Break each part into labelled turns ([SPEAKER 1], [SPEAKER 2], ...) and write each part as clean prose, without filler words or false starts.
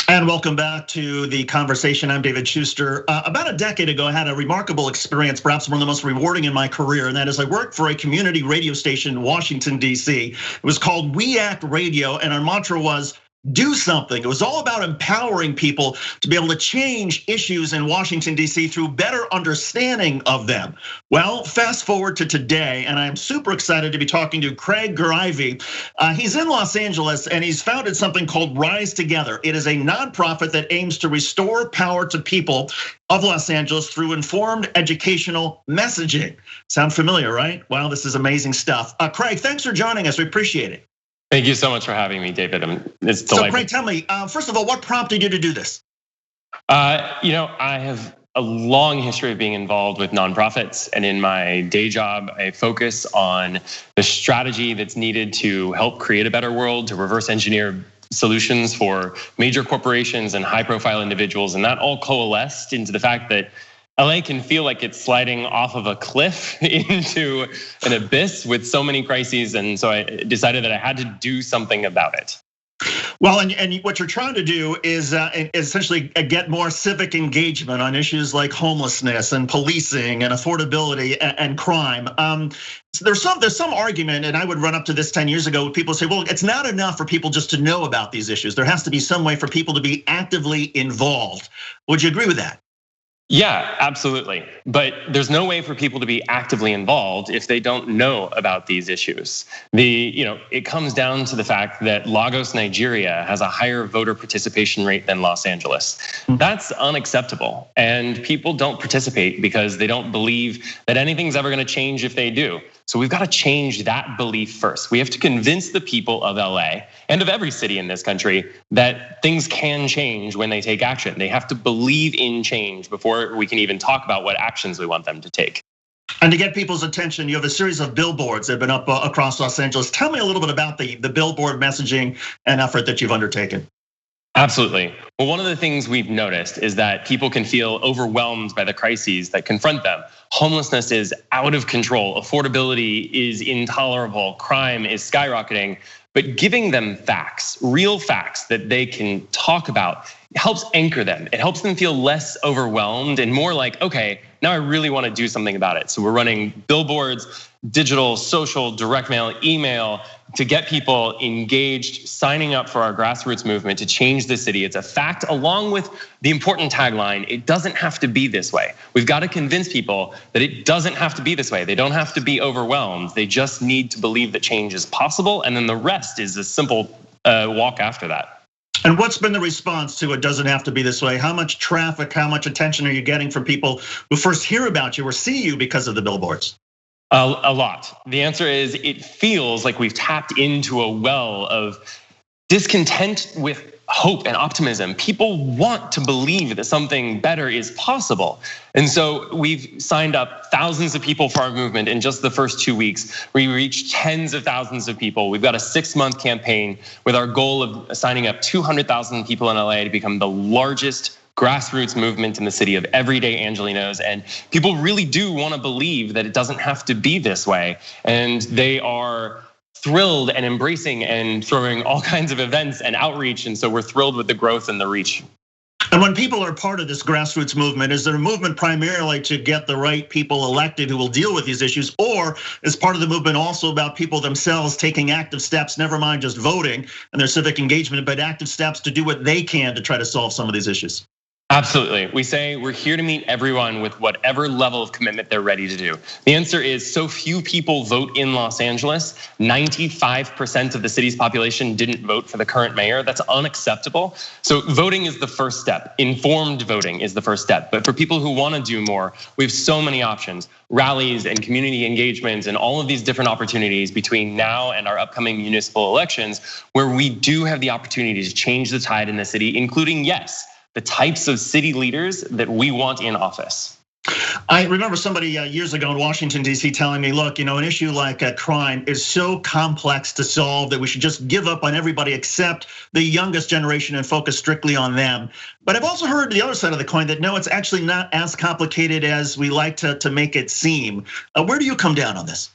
[SPEAKER 1] And welcome back to the conversation. I'm David Shuster. About a decade ago, I had a remarkable experience, perhaps one of the most rewarding in my career, and that is I worked for a community radio station in Washington, D.C. It was called We Act Radio, and our mantra was do something. It was all about empowering people to be able to change issues in Washington, D.C. through better understanding of them. Well, fast forward to today, and I'm super excited to be talking to Craig Garivey. He's in Los Angeles, and he's founded something called Rise Together. It is a nonprofit that aims to restore power to people of Los Angeles through informed educational messaging. Sound familiar, right? Wow, this is amazing stuff. Craig, thanks for joining us. We appreciate it.
[SPEAKER 2] Thank you so much for having me, David. It's delightful.
[SPEAKER 1] So Craig, tell me, first of all, what prompted you to do this?
[SPEAKER 2] I have a long history of being involved with nonprofits, and in my day job, I focus on the strategy that's needed to help create a better world, to reverse engineer solutions for major corporations and high-profile individuals, and that all coalesced into the fact that LA can feel like it's sliding off of a cliff into an abyss with so many crises, and so I decided that I had to do something about it.
[SPEAKER 1] Well, and what you're trying to do is essentially get more civic engagement on issues like homelessness and policing and affordability and crime. There's some argument, and I would run up to this 10 years ago. People say, well, it's not enough for people just to know about these issues. There has to be some way for people to be actively involved. Would you agree with that?
[SPEAKER 2] Yeah, absolutely. But there's no way for people to be actively involved if they don't know about these issues. It comes down to the fact that Lagos, Nigeria has a higher voter participation rate than Los Angeles. That's unacceptable. And people don't participate because they don't believe that anything's ever gonna change if they do. So we've got to change that belief first. We have to convince the people of LA and of every city in this country that things can change when they take action. They have to believe in change before we can even talk about what actions we want them to take.
[SPEAKER 1] And to get people's attention, you have a series of billboards that have been up across Los Angeles. Tell me a little bit about the billboard messaging and effort that you've undertaken.
[SPEAKER 2] Absolutely. Well, one of the things we've noticed is that people can feel overwhelmed by the crises that confront them. Homelessness is out of control. Affordability is intolerable. Crime is skyrocketing. But giving them facts, real facts that they can talk about, helps anchor them. It helps them feel less overwhelmed and more like, okay, now I really want to do something about it. So we're running billboards, digital, social, direct mail, email to get people engaged, signing up for our grassroots movement to change the city. It's a fact, along with the important tagline, it doesn't have to be this way. We've got to convince people that it doesn't have to be this way. They don't have to be overwhelmed. They just need to believe that change is possible. And then the rest is a simple walk after that.
[SPEAKER 1] And what's been the response to it doesn't have to be this way? How much traffic, how much attention are you getting from people who first hear about you or see you because of the billboards?
[SPEAKER 2] A lot. The answer is it feels like we've tapped into a well of discontent with hope and optimism. People want to believe that something better is possible. And so we've signed up thousands of people for our movement in just the first 2 weeks. We reached tens of thousands of people. We've got a 6-month campaign with our goal of signing up 200,000 people in LA to become the largest grassroots movement in the city of everyday Angelinos. And people really do want to believe that it doesn't have to be this way. And they are thrilled and embracing and throwing all kinds of events and outreach. And so we're thrilled with the growth and the reach.
[SPEAKER 1] And when people are part of this grassroots movement, is there a movement primarily to get the right people elected who will deal with these issues? Or is part of the movement also about people themselves taking active steps, never mind just voting and their civic engagement, but active steps to do what they can to try to solve some of these issues?
[SPEAKER 2] Absolutely. We say we're here to meet everyone with whatever level of commitment they're ready to do. The answer is so few people vote in Los Angeles. 95% of the city's population didn't vote for the current mayor. That's unacceptable. So voting is the first step. Informed voting is the first step. But for people who want to do more, we have so many options. Rallies and community engagements and all of these different opportunities between now and our upcoming municipal elections, where we do have the opportunity to change the tide in the city, including, yes, the types of city leaders that we want in office.
[SPEAKER 1] I remember somebody years ago in Washington, D.C. telling me, look, an issue like crime is so complex to solve that we should just give up on everybody except the youngest generation and focus strictly on them. But I've also heard the other side of the coin that no, it's actually not as complicated as we like to make it seem. Where do you come down on this?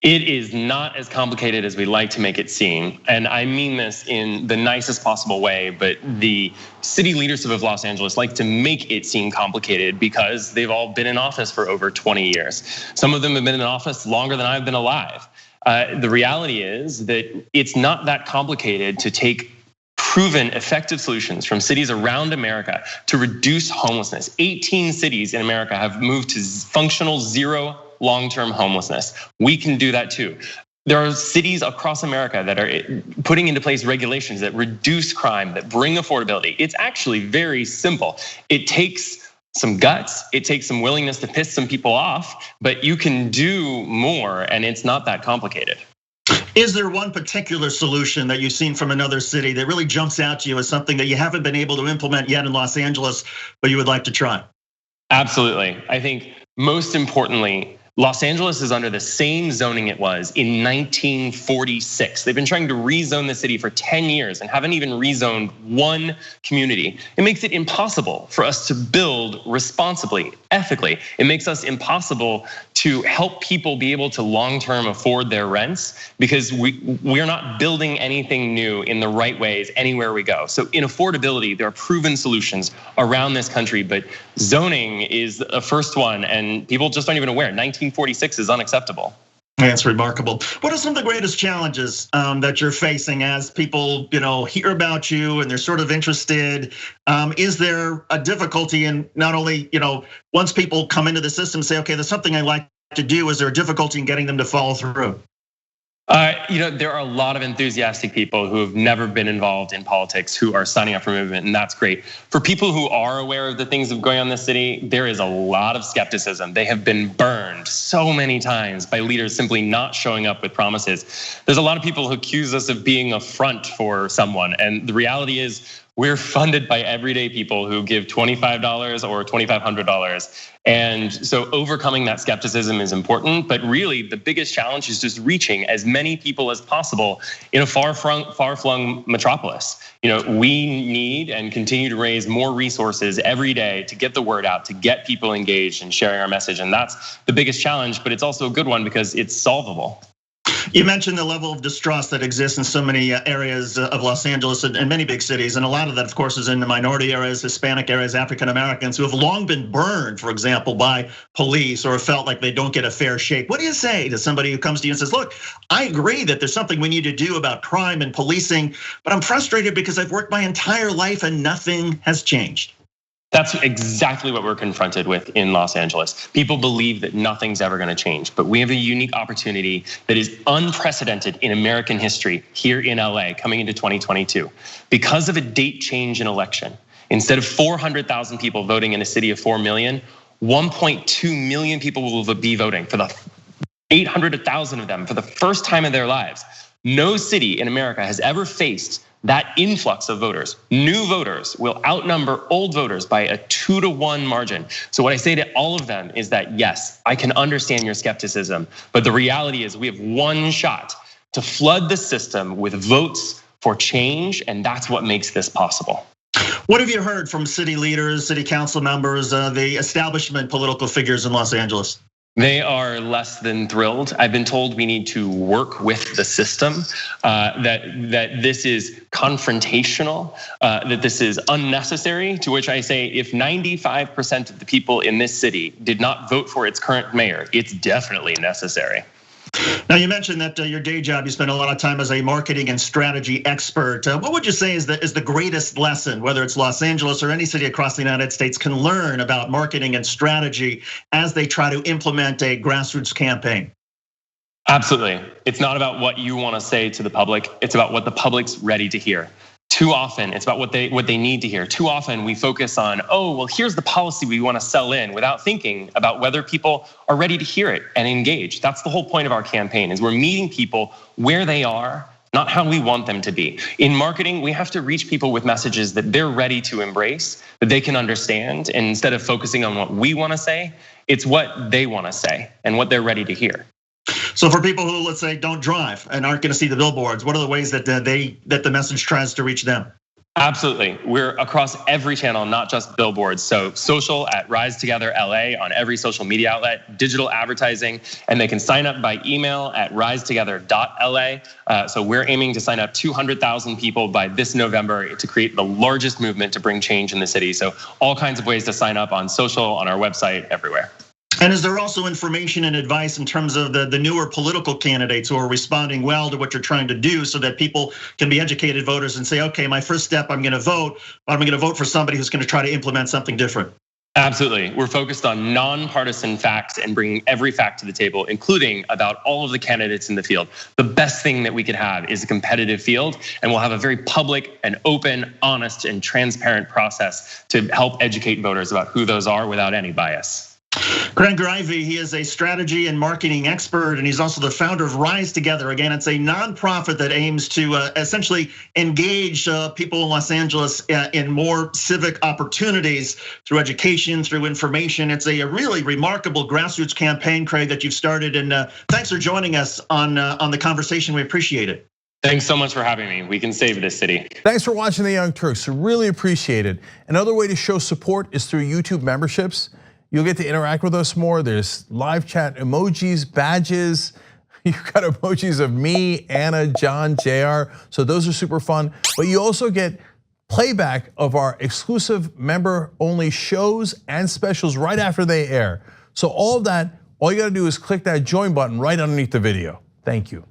[SPEAKER 2] It is not as complicated as we like to make it seem. And I mean this in the nicest possible way, but the city leadership of Los Angeles like to make it seem complicated because they've all been in office for over 20 years. Some of them have been in office longer than I've been alive. The reality is that it's not that complicated to take proven effective solutions from cities around America to reduce homelessness. 18 cities in America have moved to functional zero long-term homelessness. We can do that too. There are cities across America that are putting into place regulations that reduce crime, that bring affordability. It's actually very simple. It takes some guts, it takes some willingness to piss some people off, but you can do more and it's not that complicated.
[SPEAKER 1] Is there one particular solution that you've seen from another city that really jumps out to you as something that you haven't been able to implement yet in Los Angeles, but you would like to try?
[SPEAKER 2] Absolutely. I think most importantly, Los Angeles is under the same zoning it was in 1946. They've been trying to rezone the city for 10 years and haven't even rezoned one community. It makes it impossible for us to build responsibly, ethically. It makes us impossible to help people be able to long-term afford their rents because we're not building anything new in the right ways anywhere we go. So in affordability, there are proven solutions around this country, but zoning is a first one and people just aren't even aware. 1946 is unacceptable.
[SPEAKER 1] That's remarkable. What are some of the greatest challenges that you're facing as people, hear about you and they're sort of interested? Is there a difficulty in not only, once people come into the system, say, okay, there's something I like to do. Is there a difficulty in getting them to follow through?
[SPEAKER 2] There are a lot of enthusiastic people who have never been involved in politics who are signing up for movement, and that's great. For people who are aware of the things that are going on in the city, there is a lot of skepticism. They have been burned so many times by leaders simply not showing up with promises. There's a lot of people who accuse us of being a front for someone, and the reality is we're funded by everyday people who give $25 or $2,500. And so overcoming that skepticism is important, but really the biggest challenge is just reaching as many people as possible in a far-flung metropolis. We need and continue to raise more resources every day to get the word out, to get people engaged and sharing our message. And that's the biggest challenge, but it's also a good one because it's solvable.
[SPEAKER 1] You mentioned the level of distrust that exists in so many areas of Los Angeles and many big cities. And a lot of that, of course, is in the minority areas, Hispanic areas, African Americans who have long been burned, for example, by police or felt like they don't get a fair shake. What do you say to somebody who comes to you and says, look, I agree that there's something we need to do about crime and policing, but I'm frustrated because I've worked my entire life and nothing has changed?
[SPEAKER 2] That's exactly what we're confronted with in Los Angeles. People believe that nothing's ever going to change, but we have a unique opportunity that is unprecedented in American history here in LA coming into 2022. Because of a date change in election, instead of 400,000 people voting in a city of 4 million, 1.2 million people will be voting for the 800,000 of them for the first time in their lives. No city in America has ever faced that influx of voters. New voters will outnumber old voters by a 2-to-1 margin. So what I say to all of them is that, yes, I can understand your skepticism, but the reality is we have one shot to flood the system with votes for change, and that's what makes this possible.
[SPEAKER 1] What have you heard from city leaders, city council members, the establishment political figures in Los Angeles?
[SPEAKER 2] They are less than thrilled. I've been told we need to work with the system, that this is confrontational, that this is unnecessary, to which I say if 95% of the people in this city did not vote for its current mayor, it's definitely necessary.
[SPEAKER 1] Now, you mentioned that your day job, you spend a lot of time as a marketing and strategy expert. What would you say is the greatest lesson, whether it's Los Angeles or any city across the United States, can learn about marketing and strategy as they try to implement a grassroots campaign?
[SPEAKER 2] Absolutely. It's not about what you want to say to the public. It's about what the public's ready to hear. Too often, it's about what they need to hear. Too often, we focus on, oh, well, here's the policy we want to sell in, without thinking about whether people are ready to hear it and engage. That's the whole point of our campaign, is we're meeting people where they are, not how we want them to be. In marketing, we have to reach people with messages that they're ready to embrace, that they can understand. And instead of focusing on what we want to say, it's what they want to say and what they're ready to hear.
[SPEAKER 1] So for people who, let's say, don't drive and aren't going to see the billboards, what are the ways that the message tries to reach them?
[SPEAKER 2] Absolutely. We're across every channel, not just billboards. So social at Rise Together LA on every social media outlet, digital advertising, and they can sign up by email at risetogether.la. So we're aiming to sign up 200,000 people by this November to create the largest movement to bring change in the city. So all kinds of ways to sign up on social, on our website, everywhere.
[SPEAKER 1] And is there also information and advice in terms of the newer political candidates who are responding well to what you're trying to do so that people can be educated voters and say, okay, my first step, I'm gonna vote, but I'm gonna vote for somebody who's gonna try to implement something different?
[SPEAKER 2] Absolutely. We're focused on nonpartisan facts and bringing every fact to the table, including about all of the candidates in the field. The best thing that we could have is a competitive field, and we'll have a very public and open, honest, and transparent process to help educate voters about who those are without any bias.
[SPEAKER 1] Greg Ivey, he is a strategy and marketing expert, and he's also the founder of Rise Together. Again, it's a nonprofit that aims to essentially engage people in Los Angeles in more civic opportunities through education, through information. It's a really remarkable grassroots campaign, Craig, that you've started. And thanks for joining us on the conversation. We appreciate it.
[SPEAKER 2] Thanks so much for having me. We can save this city.
[SPEAKER 3] Thanks for watching the Young Turks. Really appreciate it. Another way to show support is through YouTube memberships. You'll get to interact with us more. There's live chat emojis, badges. You've got emojis of me, Anna, John, JR. So those are super fun. But you also get playback of our exclusive member-only shows and specials right after they air. So all of that, all you gotta do is click that join button right underneath the video. Thank you.